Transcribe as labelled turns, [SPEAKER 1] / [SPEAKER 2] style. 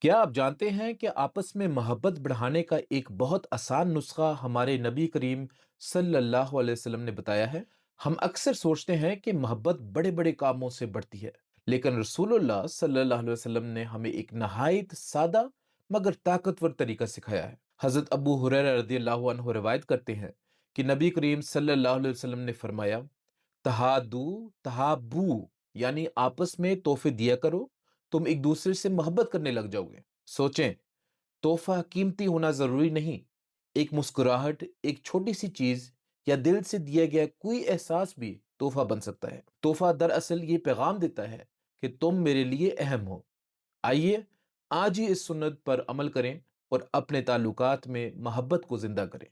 [SPEAKER 1] کیا آپ جانتے ہیں کہ آپس میں محبت بڑھانے کا ایک بہت آسان نسخہ ہمارے نبی کریم صلی اللہ علیہ وسلم نے بتایا ہے؟ ہم اکثر سوچتے ہیں کہ محبت بڑے بڑے کاموں سے بڑھتی ہے، لیکن رسول اللہ صلی اللہ علیہ وسلم نے ہمیں ایک نہایت سادہ مگر طاقتور طریقہ سکھایا ہے۔ حضرت ابو ہریرہ رضی اللہ عنہ روایت کرتے ہیں کہ نبی کریم صلی اللہ علیہ وسلم نے فرمایا، تہادو تہابو، یعنی آپس میں تحفے دیا کرو، تم ایک دوسرے سے محبت کرنے لگ جاؤ گے۔ سوچیں، تحفہ قیمتی ہونا ضروری نہیں، ایک مسکراہٹ، ایک چھوٹی سی چیز یا دل سے دیا گیا کوئی احساس بھی تحفہ بن سکتا ہے۔ تحفہ دراصل یہ پیغام دیتا ہے کہ تم میرے لیے اہم ہو۔ آئیے آج ہی اس سنت پر عمل کریں اور اپنے تعلقات میں محبت کو زندہ کریں۔